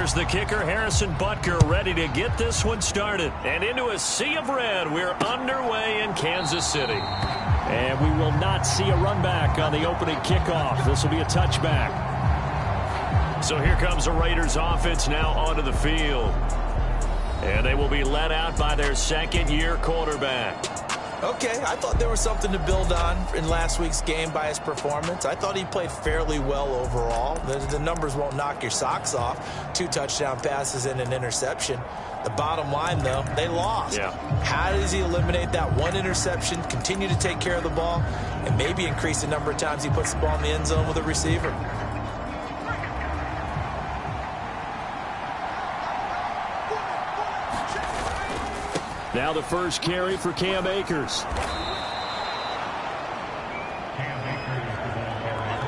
Here's the kicker, Harrison Butker, ready to get this one started. And into a sea of red, we're underway in Kansas City. And we will not see a run back on the opening kickoff. This will be a touchback. So here comes the Raiders offense now onto the field. And they will be led out by their second-year quarterback. Okay, I thought there was something to build on in last week's game by his performance. I thought he played fairly well overall. The numbers won't knock your socks off. 2 touchdown passes and an interception. The bottom line, though, they lost. Yeah. How does he eliminate that one interception, continue to take care of the ball, and maybe increase the number of times he puts the ball in the end zone with a receiver? Now the first carry for Cam Akers.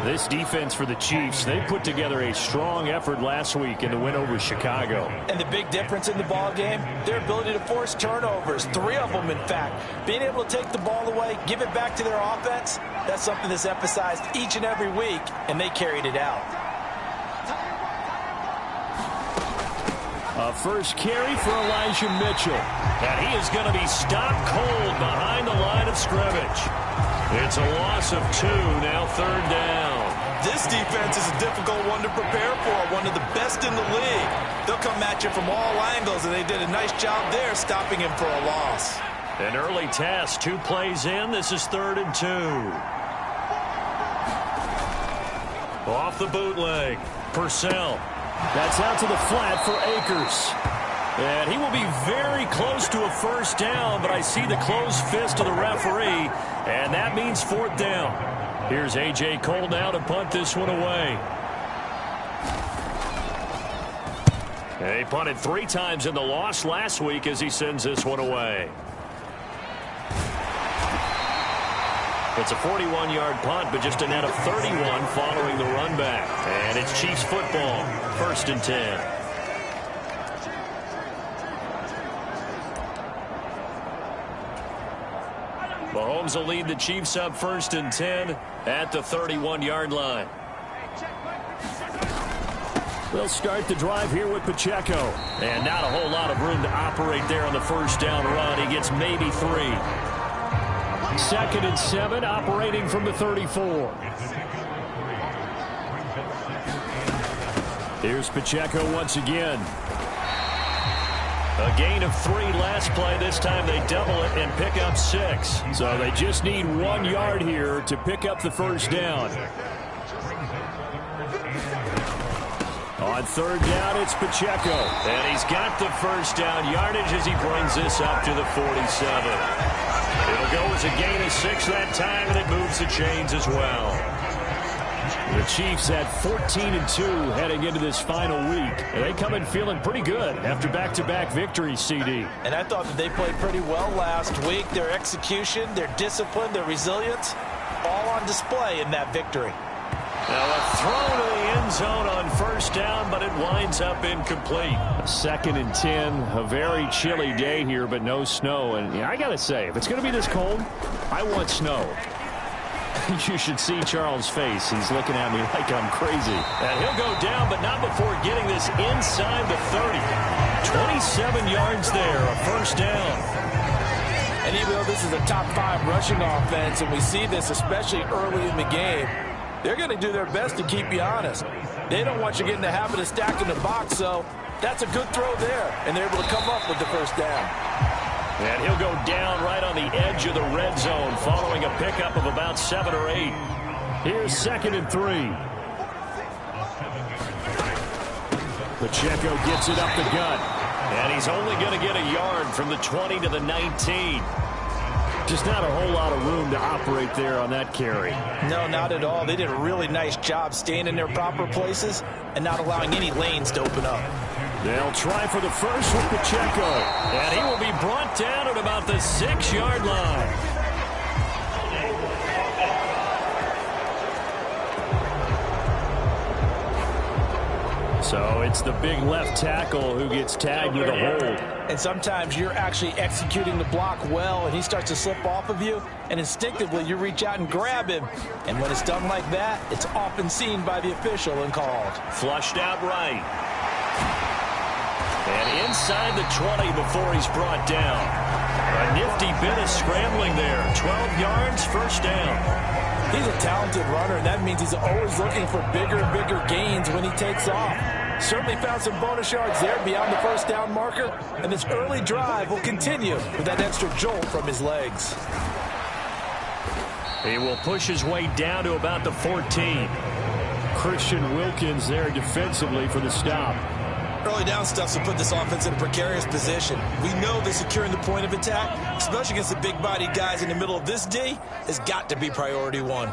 This defense for the Chiefs, they put together a strong effort last week in the win over Chicago. And the big difference in the ball game, their ability to force turnovers, 3 of them in fact. Being able to take the ball away, give it back to their offense, that's something that's emphasized each and every week, and they carried it out. A first carry for Elijah Mitchell. And he is going to be stopped cold behind the line of scrimmage. It's a loss of 2, now 3rd down. This defense is a difficult one to prepare for, one of the best in the league. They'll come at you from all angles, and they did a nice job there stopping him for a loss. An early test, 2 plays in. This is 3rd and 2. Off the bootleg, Purcell. That's out to the flat for Akers. And he will be very close to a first down, but I see the closed fist of the referee, and that means 4th down. Here's A.J. Cole now to punt this one away. He punted 3 times in the loss last week as he sends this one away. It's a 41-yard punt, but just a net of 31 following the run back. And it's Chiefs football, 1st and 10. Mahomes will lead the Chiefs up 1st and 10 at the 31-yard line. They'll start the drive here with Pacheco. And not a whole lot of room to operate there on the first down run. He gets maybe 3. 2nd and 7, operating from the 34. Here's Pacheco once again. A gain of 3 last play. This time they double it and pick up 6. So they just need 1 yard here to pick up the first down. On 3rd down, it's Pacheco. And he's got the first down yardage as he brings this up to the 47. It'll go as a gain of 6 that time, and it moves the chains as well. The Chiefs at 14-2 heading into this final week. And they come in feeling pretty good after back-to-back victories, CD. And I thought that they played pretty well last week. Their execution, their discipline, their resilience, all on display in that victory. Now a throw to the end zone on first down, but it winds up incomplete. 2nd and 10, a very chilly day here, but no snow. And I got to say, if it's going to be this cold, I want snow. You should see Charles' face. He's looking at me like I'm crazy. And he'll go down, but not before getting this inside the 30. 27 yards there, a first down. And even though this is a top 5 rushing offense, and we see this especially early in the game, they're going to do their best to keep you honest. They don't want you getting the habit of stacking the box, so that's a good throw there. And they're able to come up with the first down. And he'll go down right on the edge of the red zone following a pickup of about 7 or 8. Here's 2nd and 3. Pacheco gets it up the gut. And he's only going to get a yard from the 20 to the 19. Just not a whole lot of room to operate there on that carry. No, not at all. They did a really nice job staying in their proper places and not allowing any lanes to open up. They'll try for the first with Pacheco. And he will be brought down at about the 6-yard line. So it's the big left tackle who gets tagged with a hold. And sometimes you're actually executing the block well, and he starts to slip off of you, and instinctively you reach out and grab him. And when it's done like that, it's often seen by the official and called. Flushed out right. And inside the 20 before he's brought down. A nifty bit of scrambling there. 12 yards, first down. He's a talented runner, and that means he's always looking for bigger and bigger gains when he takes off. Certainly found some bonus yards there beyond the first down marker, and this early drive will continue with that extra jolt from his legs. He will push his way down to about the 14. Christian Wilkins there defensively for the stop. Early down stuff will put this offense in a precarious position. We know that securing the point of attack, especially against the big-bodied guys in the middle of this D, has got to be priority one.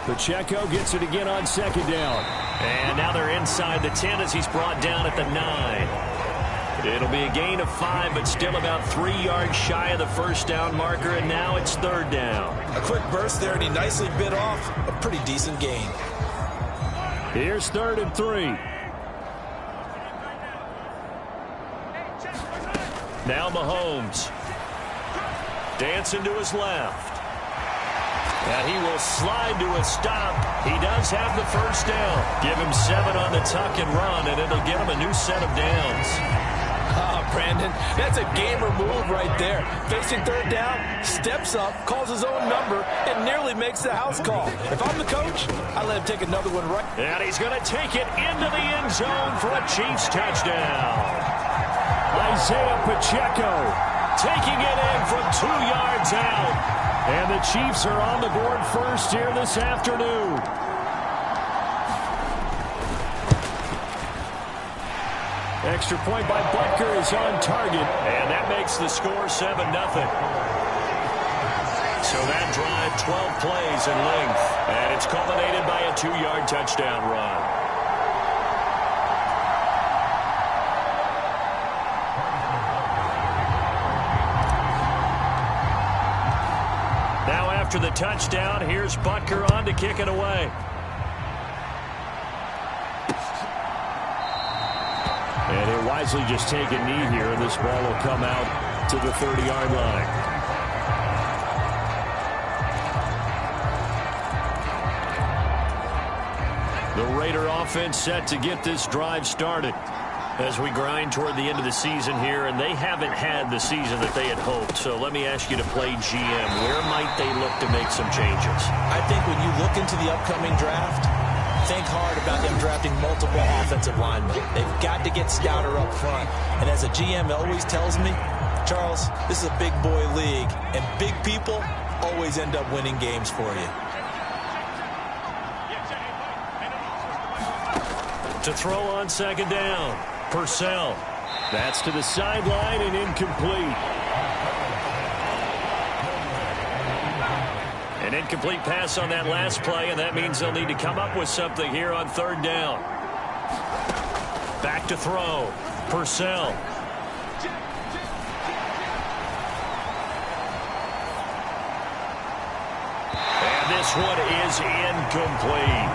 Pacheco gets it again on second down. And now they're inside the 10 as he's brought down at the 9. It'll be a gain of 5, but still about 3 yards shy of the first down marker, and now it's third down. A quick burst there, and he nicely bit off a pretty decent gain. Here's 3rd and 3. Now Mahomes. Dancing to his left. And he will slide to a stop. He does have the first down. Give him 7 on the tuck and run, and it'll get him a new set of downs. Brandon, that's a gamer move right there. Facing third down, steps up, calls his own number, and nearly makes the house call. If I'm the coach, I let him take another one right. And he's going to take it into the end zone for a Chiefs touchdown. Isaiah Pacheco taking it in from 2 yards out. And the Chiefs are on the board first here this afternoon. Extra point by Butker is on target. And that makes the score 7-0. So that drive, 12 plays in length. And it's culminated by a 2-yard touchdown run. Now after the touchdown, here's Butker on to kick it away. And he'll wisely just take a knee here, and this ball will come out to the 30-yard line. The Raider offense set to get this drive started as we grind toward the end of the season here, and they haven't had the season that they had hoped. So let me ask you to play GM. Where might they look to make some changes? I think when you look into the upcoming draft, think hard about them drafting multiple offensive linemen. They've got to get stouter up front. And as a GM always tells me, Charles, this is a big boy league, and big people always end up winning games for you. To throw on second down, Purcell. That's to the sideline and incomplete. An incomplete pass on that last play, and that means they'll need to come up with something here on third down. Back to throw. Purcell. And this one is incomplete.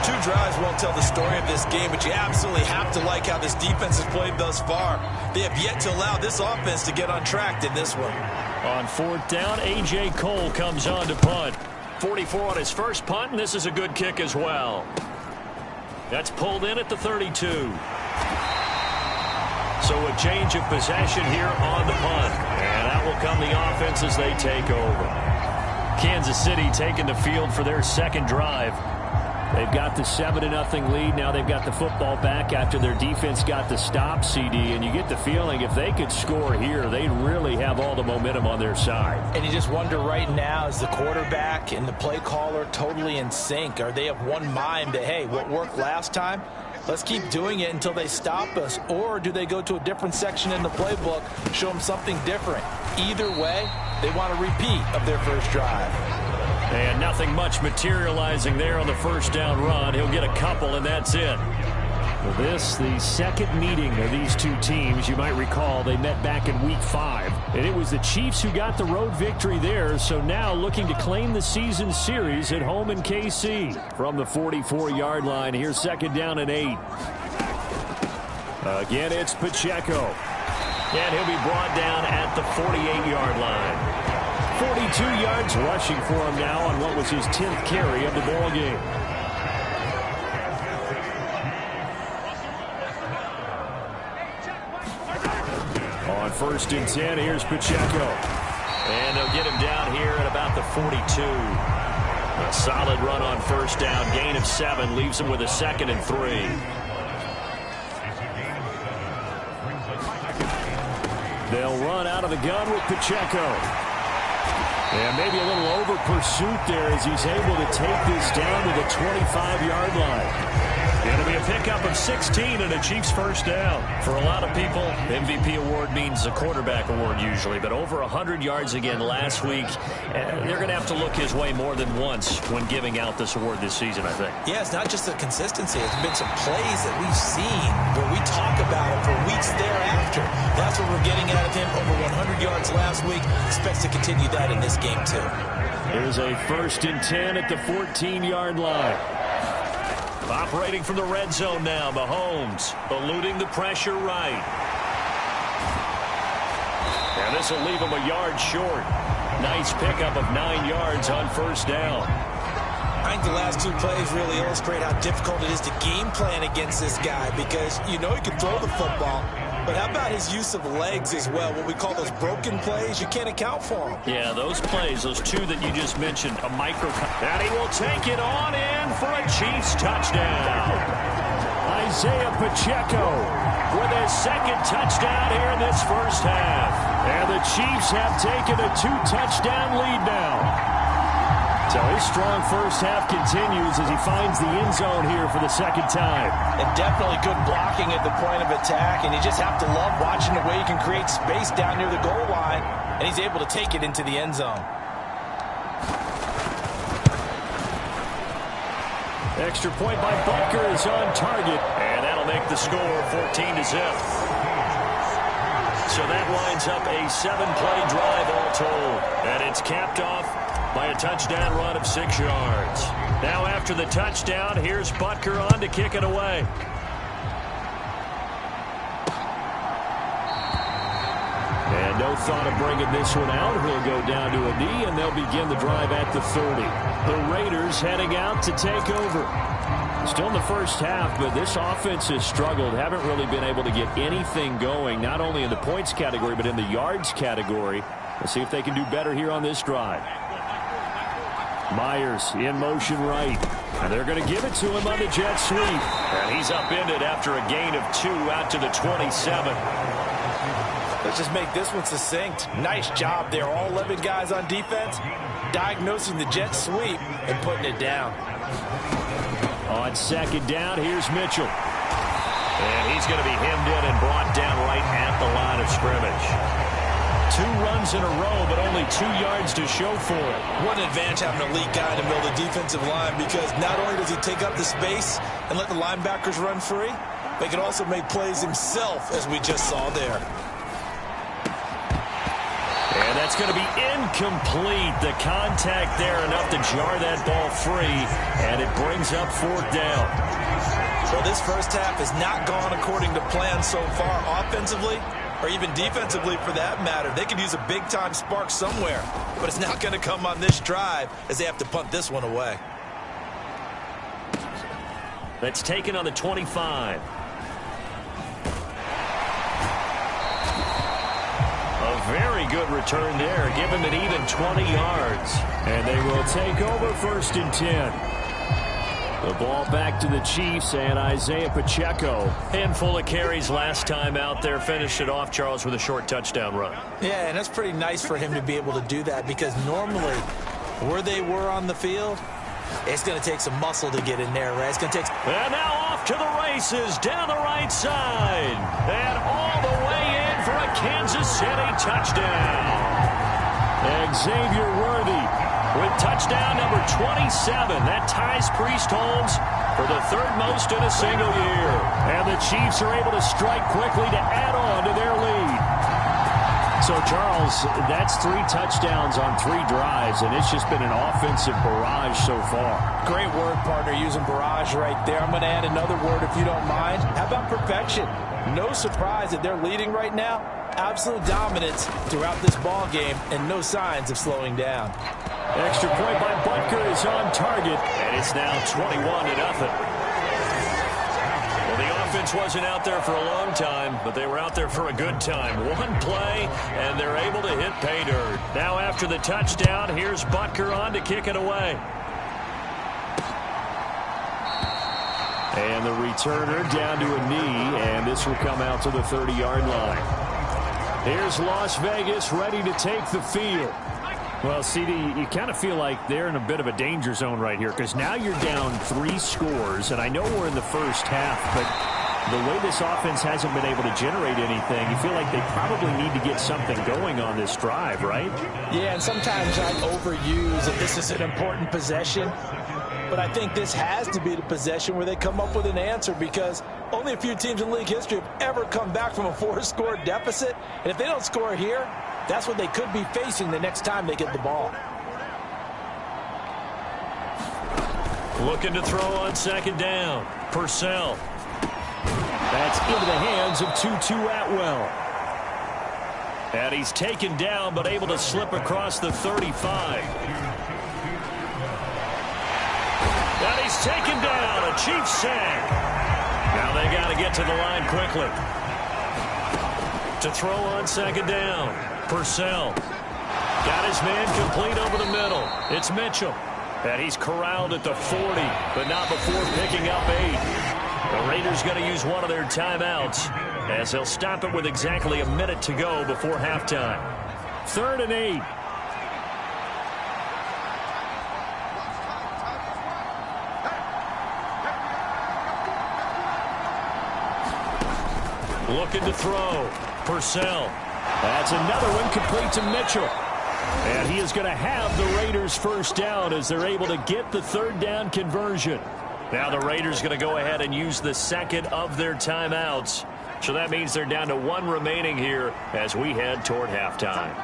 2 drives won't tell the story of this game, but you absolutely have to like how this defense has played thus far. They have yet to allow this offense to get on track in this one. On 4th down, A.J. Cole comes on to punt. 44 on his first punt, and this is a good kick as well. That's pulled in at the 32. So a change of possession here on the punt. And out will come the offense as they take over. Kansas City taking the field for their second drive. They've got the 7-0 lead. Now they've got the football back after their defense got the stop, CD. And you get the feeling if they could score here, they'd really have all the momentum on their side. And you just wonder right now, is the quarterback and the play caller totally in sync? Are they of one mind that, hey, what worked last time? Let's keep doing it until they stop us. Or do they go to a different section in the playbook, show them something different? Either way, they want a repeat of their first drive. And nothing much materializing there on the first down run. He'll get a couple, and that's it. Well, the second meeting of these two teams. You might recall they met back in Week 5. And it was the Chiefs who got the road victory there. So now looking to claim the season series at home in KC. From the 44-yard line, here's second down and 8. Again, it's Pacheco. And he'll be brought down at the 48-yard line. 42 yards rushing for him now on what was his 10th carry of the ball game. first and 10. Here's Pacheco. And they'll get him down here at about the 42. A solid run on first down. Gain of 7 leaves him with a 2nd and 3. They'll run out of the gun with Pacheco. And maybe a little over pursuit there as he's able to take this down to the 25-yard line. It'll be a pickup of 16 and a Chiefs first down. For a lot of people, MVP award means a quarterback award usually, but over 100 yards again last week. They're going to have to look his way more than once when giving out this award this season, I think. Yeah, it's not just the consistency. It's been some plays that we've seen where we talk about it for weeks thereafter. That's what we're getting out of him. Over 100 yards last week. Expects to continue that in this game, too. Here's a first and 10 at the 14-yard line. Operating from the red zone now, Mahomes eluding the pressure right. And this will leave him a yard short. Nice pickup of 9 yards on first down. I think the last 2 plays really illustrate how difficult it is to game plan against this guy because you know he can throw the football, but how about his use of legs as well? What we call those broken plays, you can't account for them. Yeah, those plays, those 2 that you just mentioned, a micro. And he will take it on in for a Chiefs touchdown. Isaiah Pacheco with his 2nd touchdown here in this first half. And the Chiefs have taken a 2-touchdown lead now. So his strong first half continues as he finds the end zone here for the 2nd time. And definitely good blocking at the point of attack, and you just have to love watching the way he can create space down near the goal line, and he's able to take it into the end zone. Extra point by Butker is on target. And that'll make the score 14-0. So that winds up a 7-play drive all told. And it's capped off by a touchdown run of 6 yards. Now after the touchdown, here's Butker on to kick it away. And no thought of bringing this one out. He'll go down to a knee, and they'll begin the drive at the 30. The Raiders heading out to take over. Still in the first half, but this offense has struggled. Haven't really been able to get anything going, not only in the points category, but in the yards category. Let's see if they can do better here on this drive. Myers in motion right. And they're going to give it to him on the jet sweep. And he's upended after a gain of 2 out to the 27. Let's just make this one succinct. Nice job there. All 11 guys on defense diagnosing the jet sweep and putting it down. On 2nd down, here's Mitchell. And he's going to be hemmed in and brought down right at the line of scrimmage. 2 runs in a row, but only 2 yards to show for it. What an advantage having an elite guy in the middle of the defensive line, because not only does he take up the space and let the linebackers run free, but he can also make plays himself, as we just saw there. And that's going to be incomplete. The contact there enough to jar that ball free, and it brings up 4th down. Well, this first half has not gone according to plan so far offensively, or even defensively for that matter. They could use a big-time spark somewhere, but it's not going to come on this drive as they have to punt this one away. That's taken on the 25. A very good return there. Give him an even 20 yards. And they will take over 1st and 10. The ball back to the Chiefs and Isaiah Pacheco. Handful of carries last time out there. Finished it off, Charles, with a short touchdown run. Yeah, and that's pretty nice for him to be able to do that, because normally where they were on the field, it's going to take some muscle to get in there, right? It's going to take... And now off to the races down the right side. And all the way in for a Kansas City touchdown. Xavier Worthy with touchdown number 27. That ties Priest Holmes for the 3rd most in a single year. And the Chiefs are able to strike quickly to add on to their lead. So, Charles, that's 3 touchdowns on 3 drives, and it's just been an offensive barrage so far. Great word, partner, using barrage right there. I'm going to add another word if you don't mind. How about perfection? No surprise that they're leading right now. Absolute dominance throughout this ball game, and no signs of slowing down. Extra point by Butker is on target. And it's now 21-0. Well, the offense offense wasn't out there for a long time, but they were out there for a good time. One play, and they're able to hit pay dirt. Now after the touchdown, here's Butker on to kick it away. And the returner down to a knee, and this will come out to the 30-yard line. Here's Las Vegas ready to take the field. Well, CD, you kind of feel like they're in a bit of a danger zone right here because now you're down 3 scores, and I know we're in the first half, but the way this offense hasn't been able to generate anything, you feel like they probably need to get something going on this drive, right? Yeah, and sometimes I overuse that this is an important possession, but I think this has to be the possession where they come up with an answer because only a few teams in league history have ever come back from a 4-score deficit, and if they don't score here, that's what they could be facing the next time they get the ball. Looking to throw on second down. Purcell. That's into the hands of Tutu Atwell. And he's taken down, but able to slip across the 35. And he's taken down. A Chiefs sack. Now they got to get to the line quickly. To throw on second down. Purcell. Got his man complete over the middle. It's Mitchell. And he's corralled at the 40, but not before picking up 8. The Raiders going to use one of their timeouts as they'll stop it with exactly a minute to go before halftime. 3rd and 8. Looking to throw. Purcell. That's another one complete to Mitchell. And he is going to have the Raiders first down as they're able to get the 3rd down conversion. Now the Raiders going to go ahead and use the second of their timeouts. So that means they're down to 1 remaining here as we head toward halftime.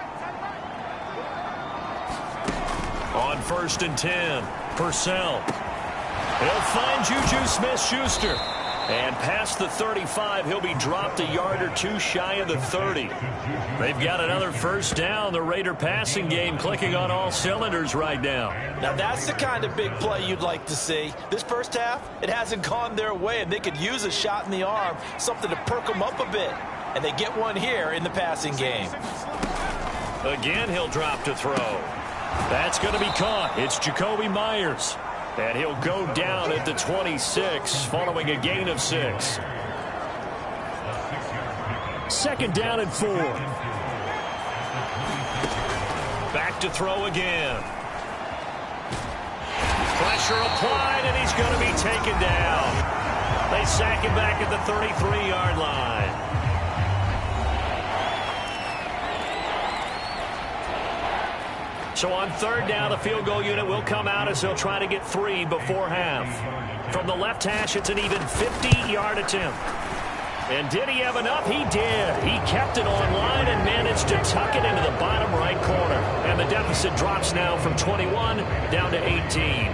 On 1st and 10, Purcell. He'll find Juju Smith-Schuster. And past the 35, he'll be dropped a yard or 2 shy of the 30. They've got another first down. The Raider passing game clicking on all cylinders right now. Now that's the kind of big play you'd like to see. This first half, it hasn't gone their way, and they could use a shot in the arm, something to perk them up a bit. And they get one here in the passing game. Again, he'll drop to throw. That's going to be caught. It's Jacoby Myers. And he'll go down at the 26 following a gain of 6. 2nd down and 4. Back to throw again. Pressure applied, and he's going to be taken down. They sack him back at the 33-yard line. So on 3rd down, the field goal unit will come out as they'll try to get 3 before half. From the left hash, it's an even 50-yard attempt. And did he have enough? He did. He kept it online and managed to tuck it into the bottom right corner. And the deficit drops now from 21 down to 18.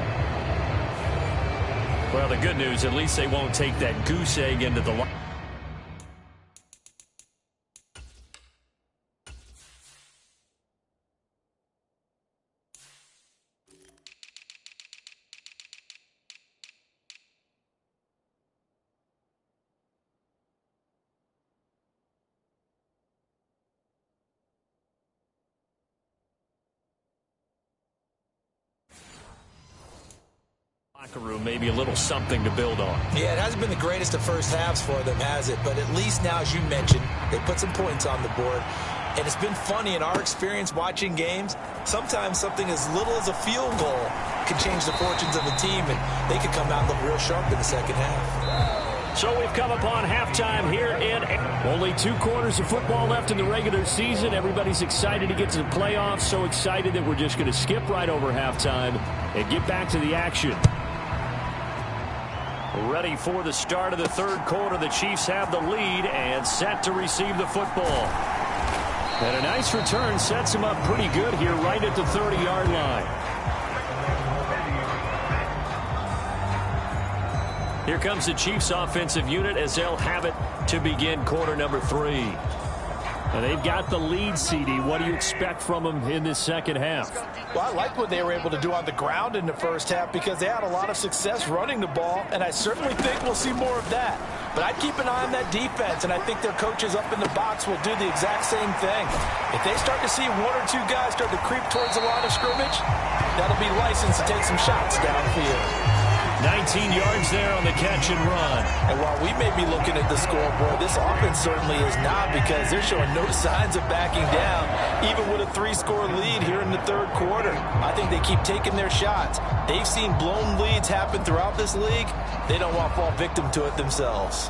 Well, the good news, at least they won't take that goose egg into the line. Locker room, maybe a little something to build on. Yeah, it hasn't been the greatest of first halves for them, has it? But at least now, as you mentioned, they put some points on the board. And it's been funny in our experience watching games. Sometimes something as little as a field goal can change the fortunes of a team, and they could come out and look real sharp in the second half. So we've come upon halftime here in only 2 quarters of football left in the regular season. Everybody's excited to get to the playoffs, so excited that we're just going to skip right over halftime and get back to the action. Ready for the start of the 3rd quarter. The Chiefs have the lead and set to receive the football. And a nice return sets them up pretty good here right at the 30-yard line. Here comes the Chiefs offensive unit as they'll have it to begin quarter number 3. And they've got the lead, CD. What do you expect from them in this second half? Well, I like what they were able to do on the ground in the first half because they had a lot of success running the ball, and I certainly think we'll see more of that. But I'd keep an eye on that defense, and I think their coaches up in the box will do the exact same thing. If they start to see one or two guys start to creep towards the line of scrimmage, that'll be licensed to take some shots downfield. 19 yards there on the catch and run. And while we may be looking at the scoreboard, this offense certainly is not, because they're showing no signs of backing down, even with a 3-score lead here in the third quarter. I think they keep taking their shots. They've seen blown leads happen throughout this league. They don't want to fall victim to it themselves.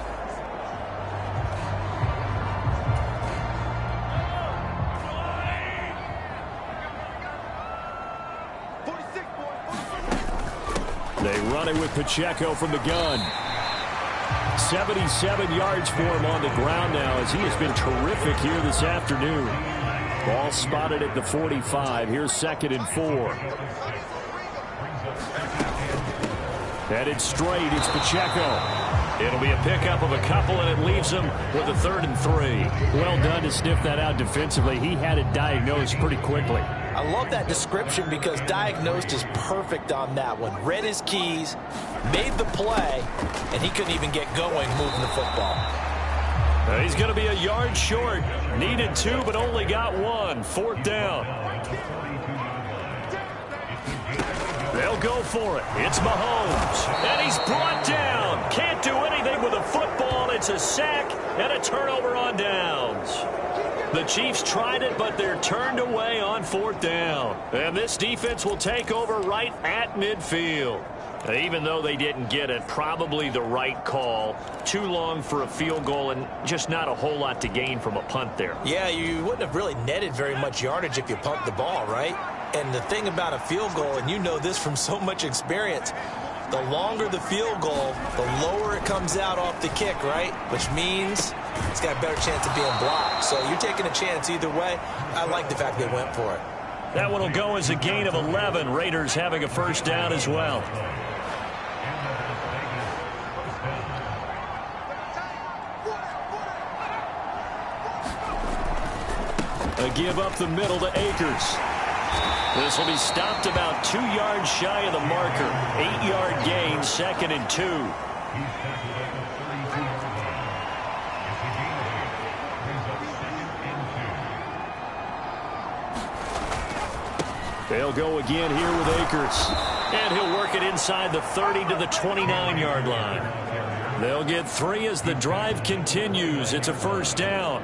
They run it with Pacheco from the gun. 77 yards for him on the ground now, as he has been terrific here this afternoon. Ball spotted at the 45. Here's 2nd and 4. Headed straight, it's Pacheco. It'll be a pickup of a couple, and it leaves him with a 3rd and 3. Well done to sniff that out defensively. He had it diagnosed pretty quickly. I love that description, because diagnosed is perfect on that one. Read his keys, made the play, and he couldn't even get going moving the football. He's going to be a yard short. Needed 2, but only got 1. 4th down. They'll go for it. It's Mahomes. And he's brought down. Can't do anything with a football. It's a sack and a turnover on downs. The Chiefs tried it, but they're turned away on 4th down. And this defense will take over right at midfield. Even though they didn't get it, probably the right call. Too long for a field goal, and just not a whole lot to gain from a punt there. Yeah, you wouldn't have really netted very much yardage if you pumped the ball, right? And the thing about a field goal, and you know this from so much experience, the longer the field goal, the lower it comes out off the kick, right? Which means it's got a better chance of being blocked. So you're taking a chance either way. I like the fact they went for it. That one will go as a gain of 11. Raiders having a 1st down as well. A give up the middle to Akers. This will be stopped about 2 yards shy of the marker. 8-yard gain, 2nd and 2. They'll go again here with Akers. And he'll work it inside the 30 to the 29-yard line. They'll get 3 as the drive continues. It's a 1st down.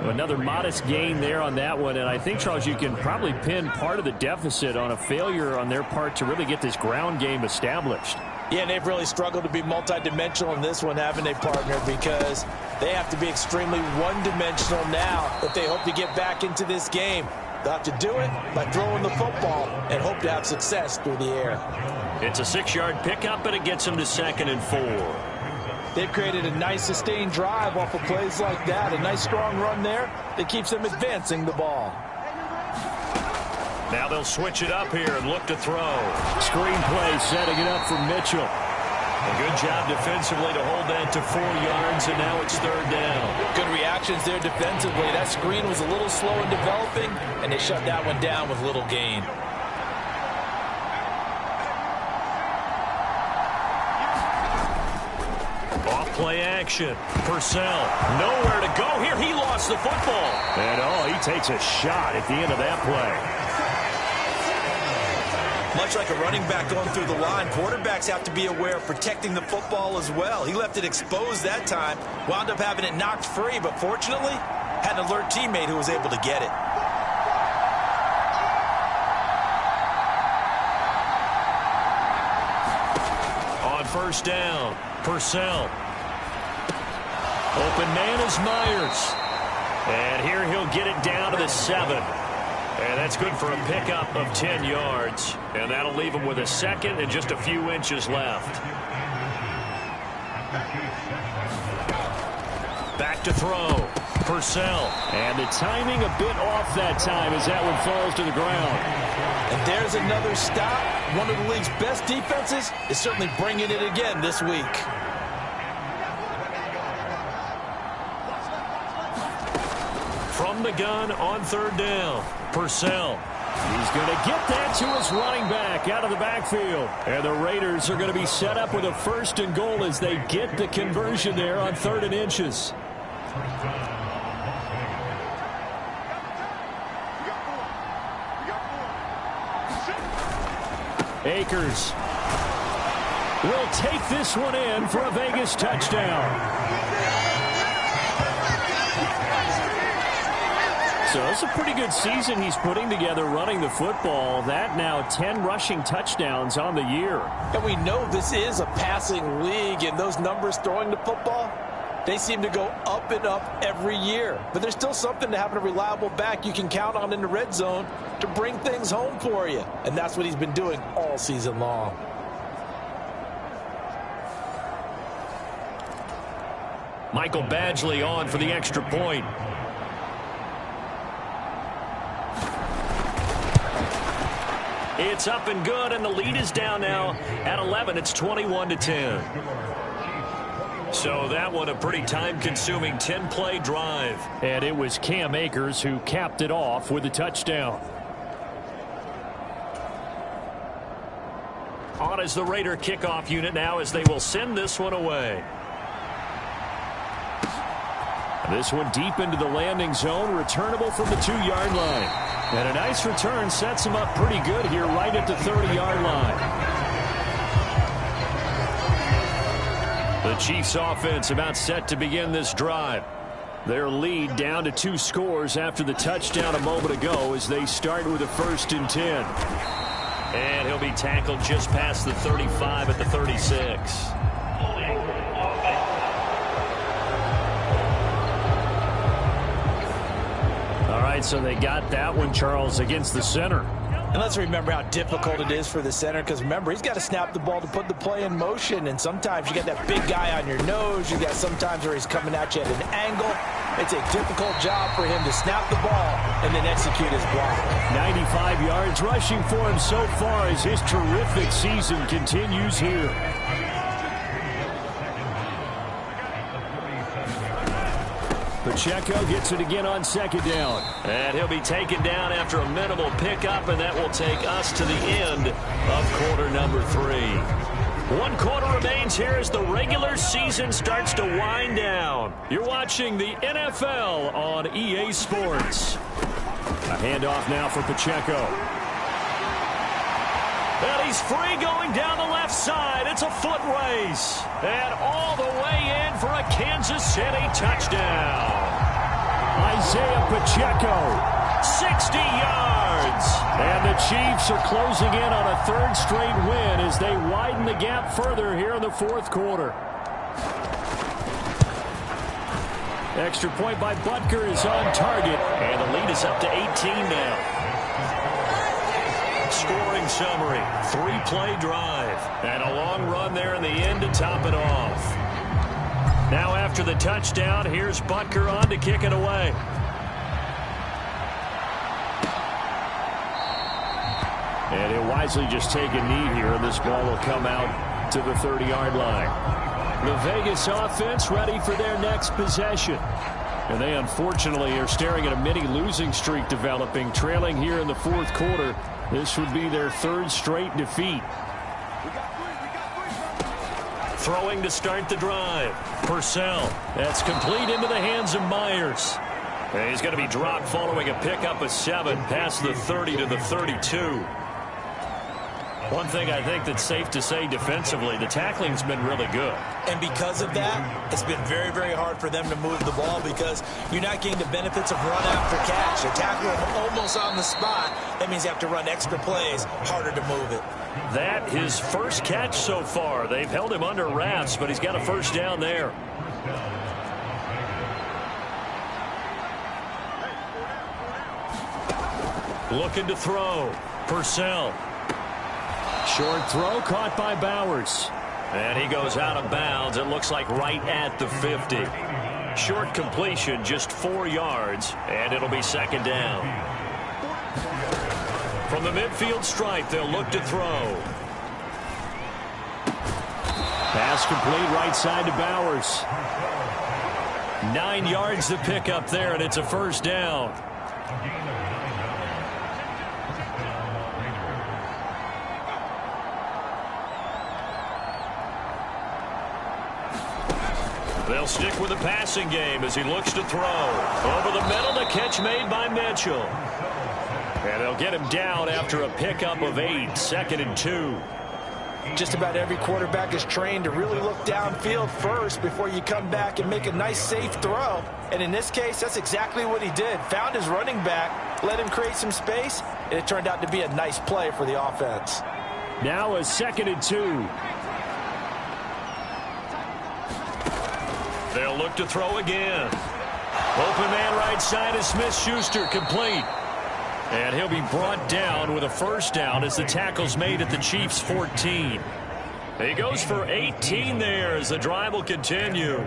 Another modest gain there on that one, and I think, Charles, you can probably pin part of the deficit on a failure on their part to really get this ground game established. Yeah, and they've really struggled to be multidimensional in this one, haven't they, partner? Because they have to be extremely one-dimensional now if they hope to get back into this game. They'll have to do it by throwing the football and hope to have success through the air. It's a 6-yard pickup, and it gets them to 2nd and 4. They've created a nice sustained drive off of plays like that. A nice strong run there that keeps them advancing the ball. Now they'll switch it up here and look to throw. Screenplay setting it up for Mitchell. A good job defensively to hold that to 4 yards, and now it's 3rd down. Good reactions there defensively. That screen was a little slow in developing, and they shut that one down with little gain. Play action. Purcell. Nowhere to go here. He lost the football. And, he takes a shot at the end of that play. Much like a running back going through the line, quarterbacks have to be aware of protecting the football as well. He left it exposed that time. Wound up having it knocked free, but fortunately, had an alert teammate who was able to get it. On 1st down, Purcell. Open man is Myers. And here he'll get it down to the 7. And that's good for a pickup of 10 yards. And that'll leave him with a 2nd and just a few inches left. Back to throw. Purcell. And the timing a bit off that time as that one falls to the ground. And there's another stop. One of the league's best defenses is certainly bringing it again this week. From the gun on 3rd down. Purcell. He's going to get that to his running back out of the backfield. And the Raiders are going to be set up with a 1st and goal as they get the conversion there on 3rd and inches. Akers will take this one in for a Vegas touchdown. So it's a pretty good season he's putting together running the football. That now 10 rushing touchdowns on the year. And we know this is a passing league, and those numbers throwing the football, they seem to go up and up every year. But there's still something to having a reliable back you can count on in the red zone to bring things home for you. And that's what he's been doing all season long. Michael Badgley on for the extra point. It's up and good, and the lead is down now at 11. It's 21-10. So that one a pretty time-consuming 10-play drive. And it was Cam Akers who capped it off with a touchdown. On as the Raider kickoff unit now as they will send this one away. This one deep into the landing zone, returnable from the 2-yard line. And a nice return sets him up pretty good here right at the 30-yard line. The Chiefs offense about set to begin this drive. Their lead down to 2 scores after the touchdown a moment ago as they start with a 1st and 10. And he'll be tackled just past the 35 at the 36. All right, so they got that one, Charles, against the center. And let's remember how difficult it is for the center, because remember, he's got to snap the ball to put the play in motion, and sometimes you got that big guy on your nose. You got sometimes where he's coming at you at an angle. It's a difficult job for him to snap the ball and then execute his block. 95 yards rushing for him so far as his terrific season continues here. Pacheco gets it again on 2nd down. And he'll be taken down after a minimal pickup, and that will take us to the end of quarter number 3. 1 quarter remains here as the regular season starts to wind down. You're watching the NFL on EA Sports. A handoff now for Pacheco. And he's free going down the left side. It's a foot race. And all the way in for a Kansas City touchdown. Isaiah Pacheco. 60 yards. And the Chiefs are closing in on a 3rd straight win as they widen the gap further here in the 4th quarter. Extra point by Butker is on target. And the lead is up to 18 now. Scoring summary, 3-play drive, and a long run there in the end to top it off. Now after the touchdown, here's Butker on to kick it away. And he'll wisely just take a knee here, and this ball will come out to the 30-yard line. The Vegas offense ready for their next possession. And they unfortunately are staring at a mini losing streak developing, trailing here in the 4th quarter. This would be their 3rd straight defeat. Throwing to start the drive. Purcell. That's complete into the hands of Myers. And he's going to be dropped following a pickup of 7 past the 30 to the 32. One thing I think that's safe to say defensively, the tackling's been really good. And because of that, it's been very, very hard for them to move the ball because you're not getting the benefits of run after catch. They tackle him almost on the spot. That means you have to run extra plays, harder to move it. That his first catch so far. They've held him under wraps, but he's got a 1st down there. Looking to throw. Purcell. Short throw caught by Bowers. And he goes out of bounds. It looks like right at the 50. Short completion, just 4 yards, and it'll be 2nd down. From the midfield stripe, they'll look to throw. Pass complete right side to Bowers. 9 yards to pick up there, and it's a 1st down. They'll stick with the passing game as he looks to throw. Over the middle, the catch made by Mitchell. And they'll get him down after a pickup of 8, 2nd and 2. Just about every quarterback is trained to really look downfield first before you come back and make a nice, safe throw. And in this case, that's exactly what he did. Found his running back, let him create some space, and it turned out to be a nice play for the offense. Now a 2nd and 2. They'll look to throw again. Open man right side is Smith-Schuster, complete. And he'll be brought down with a first down as the tackle's made at the Chiefs' 14. He goes for 18 there as the drive will continue.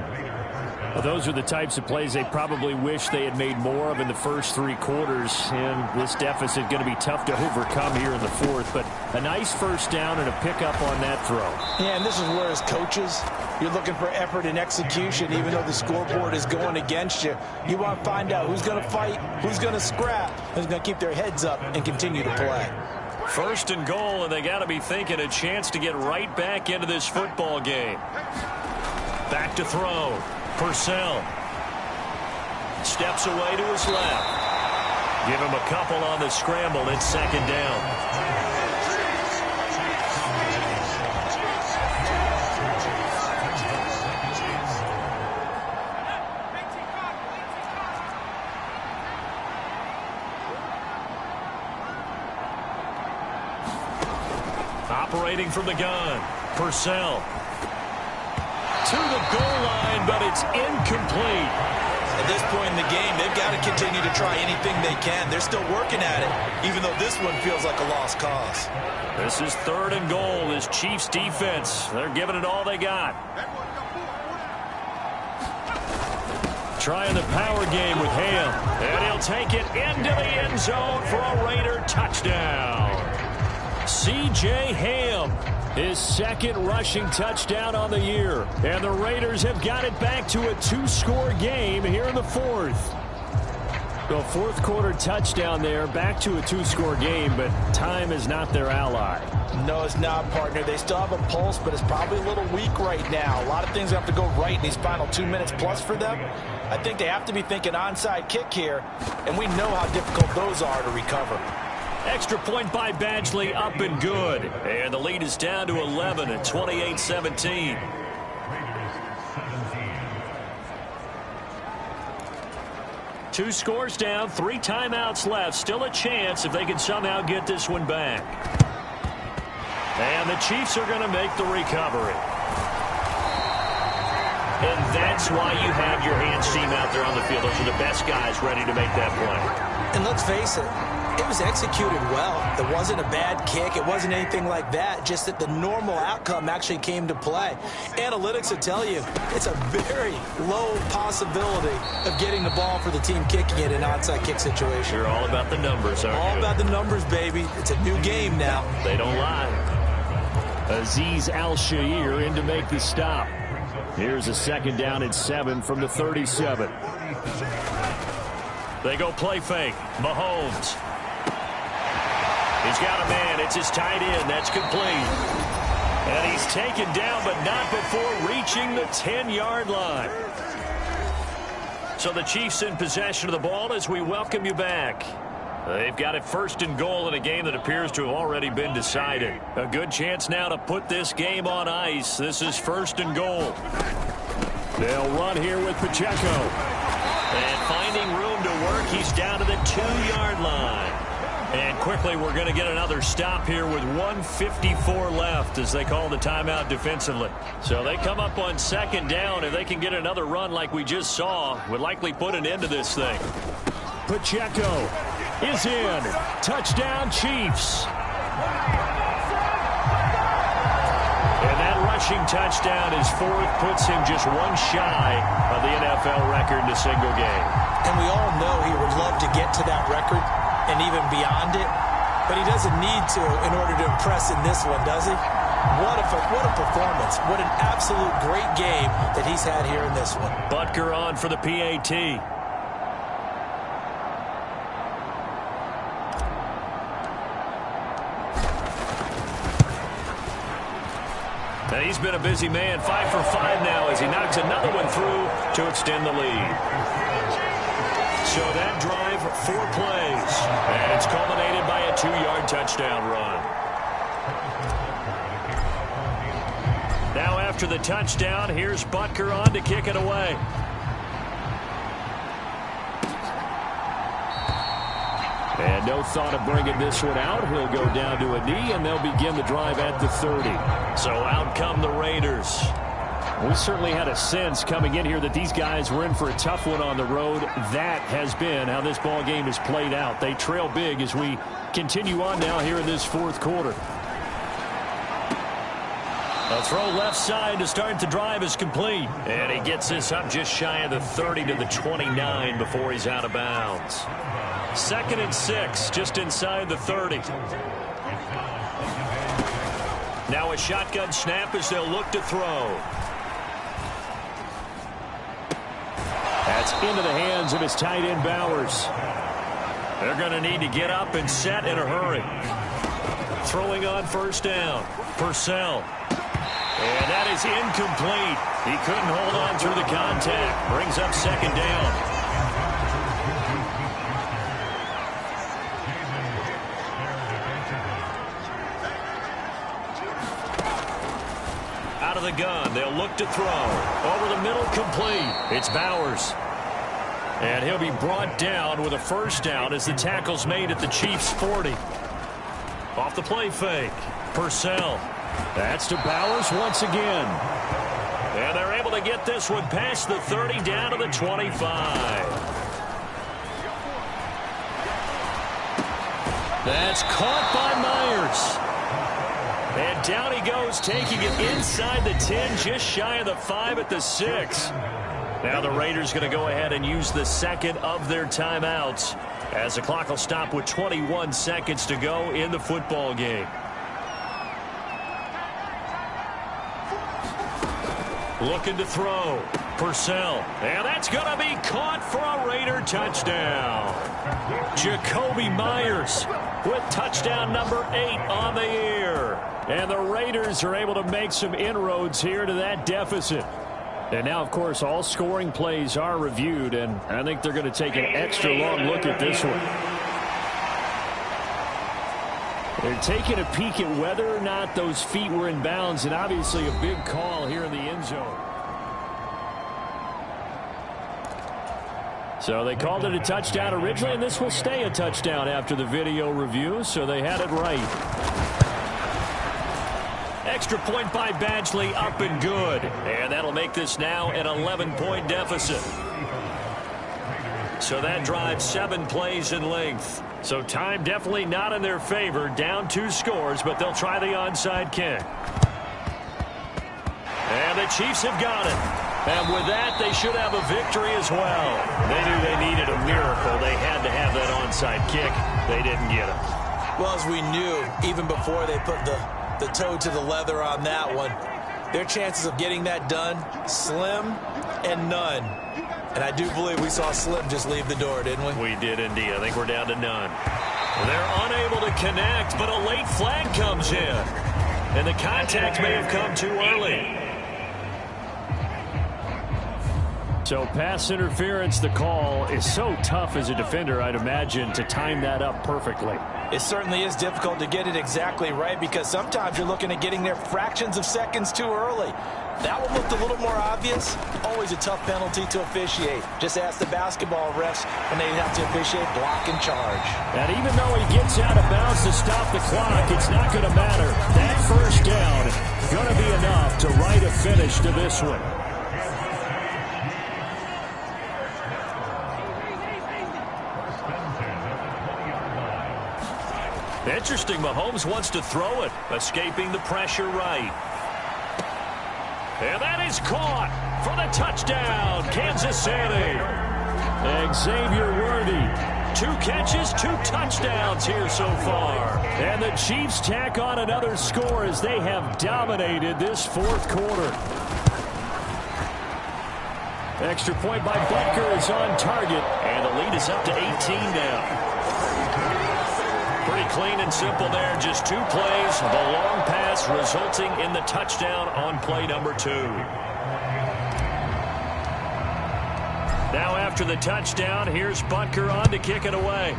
Well, those are the types of plays they probably wish they had made more of in the first 3 quarters. And this deficit going to be tough to overcome here in the 4th. But a nice first down and a pickup on that throw. Yeah, and this is where as coaches, you're looking for effort and execution, even though the scoreboard is going against you. You want to find out who's going to fight, who's going to scrap, who's going to keep their heads up and continue to play. 1st and goal, and they got to be thinking a chance to get right back into this football game. Back to throw. Purcell steps away to his left. Give him a couple on the scramble. It's 2nd down. Operating from the gun. Purcell to the goal line, but it's incomplete. At this point in the game, they've got to continue to try anything they can. They're still working at it, even though this one feels like a lost cause. This is 3rd and goal. This Chiefs defense, they're giving it all they got. Trying the power game with Ham, and he'll take it into the end zone for a Raider touchdown. C.J. Ham, his 2nd rushing touchdown on the year. And the Raiders have got it back to a 2-score game here in the 4th. The 4th quarter touchdown there, back to a 2-score game, but time is not their ally. No, it's not, partner. They still have a pulse, but it's probably a little weak right now. A lot of things have to go right in these final 2 minutes plus for them. I think they have to be thinking onside kick here, and we know how difficult those are to recover. Extra point by Badgley, up and good. And the lead is down to 11 at 28-17. Two scores down, 3 timeouts left. Still a chance if they can somehow get this one back. And the Chiefs are going to make the recovery. And that's why you have your hands team out there on the field. Those are the best guys ready to make that play. And let's face it, it was executed well. It wasn't a bad kick. It wasn't anything like that. Just that the normal outcome actually came to play. Analytics will tell you it's a very low possibility of getting the ball for the team kicking it in an onside kick situation. You're all about the numbers, aren't you? All about the numbers, baby. It's a new game now. They don't lie. Azeez Al-Shaair in to make the stop. Here's a 2nd down and 7 from the 37. They go play fake. Mahomes. He's got a man. It's his tight end. That's complete. And he's taken down, but not before reaching the 10-yard line. So the Chiefs in possession of the ball as we welcome you back. They've got it 1st and goal in a game that appears to have already been decided. A good chance now to put this game on ice. This is 1st and goal. They'll run here with Pacheco. And finding room to work, he's down to the 2-yard line. And quickly, we're going to get another stop here with 1:54 left as they call the timeout defensively. So they come up on 2nd down. If they can get another run like we just saw, would likely put an end to this thing. Pacheco is in. Touchdown, Chiefs. And that rushing touchdown is 4th, puts him just one shy of the NFL record in a single game. And we all know he would love to get to that record and even beyond it, but he doesn't need to in order to impress in this one, does he? What a performance. What an absolute great game that he's had here in this one. Butker on for the PAT. And he's been a busy man, 5 for 5 now as he knocks another one through to extend the lead. So that drive, 4 plays, and it's culminated by a 2-yard touchdown run. Now after the touchdown, here's Butker on to kick it away. And no thought of bringing this one out. He'll go down to a knee, and they'll begin the drive at the 30. So out come the Raiders. We certainly had a sense coming in here that these guys were in for a tough one on the road. That has been how this ball game has played out. They trail big as we continue on now here in this fourth quarter. A throw left side to start the drive is complete. And he gets this up just shy of the 30 to the 29 before he's out of bounds. 2nd and 6, just inside the 30. Now a shotgun snap as they'll look to throw. That's into the hands of his tight end, Bowers. They're going to need to get up and set in a hurry. Throwing on first down. Purcell. And that is incomplete. He couldn't hold on through the contact. Brings up 2nd down. Out of the gun, they'll look to throw. Over the middle, complete. It's Bowers. And he'll be brought down with a first down as the tackle's made at the Chiefs' 40. Off the play fake. Purcell. That's to Bowers once again. And they're able to get this one past the 30 down to the 25. That's caught by Myers. And down he goes, taking it inside the 10, just shy of the 5 at the 6. Now the Raiders going to go ahead and use the second of their timeouts as the clock will stop with 21 seconds to go in the football game. Looking to throw. Purcell. And that's going to be caught for a Raider touchdown. Jacoby Myers with touchdown number 8 on the year. And the Raiders are able to make some inroads here to that deficit. And now, of course, all scoring plays are reviewed, and I think they're going to take an extra long look at this one. They're taking a peek at whether or not those feet were in bounds, and obviously a big call here in the end zone. So they called it a touchdown originally, and this will stay a touchdown after the video review, so they had it right. Extra point by Badgley, up and good. And that'll make this now an 11-point deficit. So that drives 7 plays in length. So time definitely not in their favor. Down 2 scores, but they'll try the onside kick. And the Chiefs have got it. And with that, they should have a victory as well. They knew they needed a miracle. They had to have that onside kick. They didn't get it. Well, as we knew, even before they put the toe to the leather on that one, their chances of getting that done, slim and none. And I do believe we saw Slim just leave the door, didn't we? We did indeed. I think we're down to none. They're unable to connect, but a late flag comes in. And the contact may have come too early. So pass interference, the call is so tough as a defender, I'd imagine, to time that up perfectly. It certainly is difficult to get it exactly right because sometimes you're looking at getting there fractions of seconds too early. That one looked a little more obvious. Always a tough penalty to officiate. Just ask the basketball refs when they have to officiate block and charge. And even though he gets out of bounds to stop the clock, it's not going to matter. That first down going to be enough to write a finish to this one. Interesting, Mahomes wants to throw it, escaping the pressure right. And that is caught for the touchdown, Kansas City. Xavier Worthy, 2 catches, 2 touchdowns here so far. And the Chiefs tack on another score as they have dominated this fourth quarter. Extra point by Butker is on target, and the lead is up to 18 now. Pretty clean and simple there. Just 2 plays. The long pass resulting in the touchdown on play number 2. Now after the touchdown, here's Butker on to kick it away.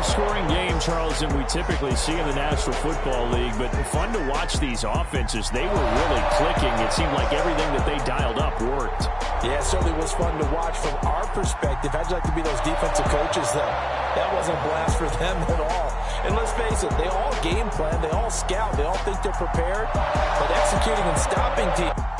Scoring game, Charles, than we typically see in the National Football League, but fun to watch these offenses. They were really clicking. It seemed like everything that they dialed up worked. Yeah, it certainly was fun to watch from our perspective. How'd you like to be those defensive coaches, though? That wasn't a blast for them at all. And let's face it, they all game plan, they all scout, they all think they're prepared, but executing and stopping teams.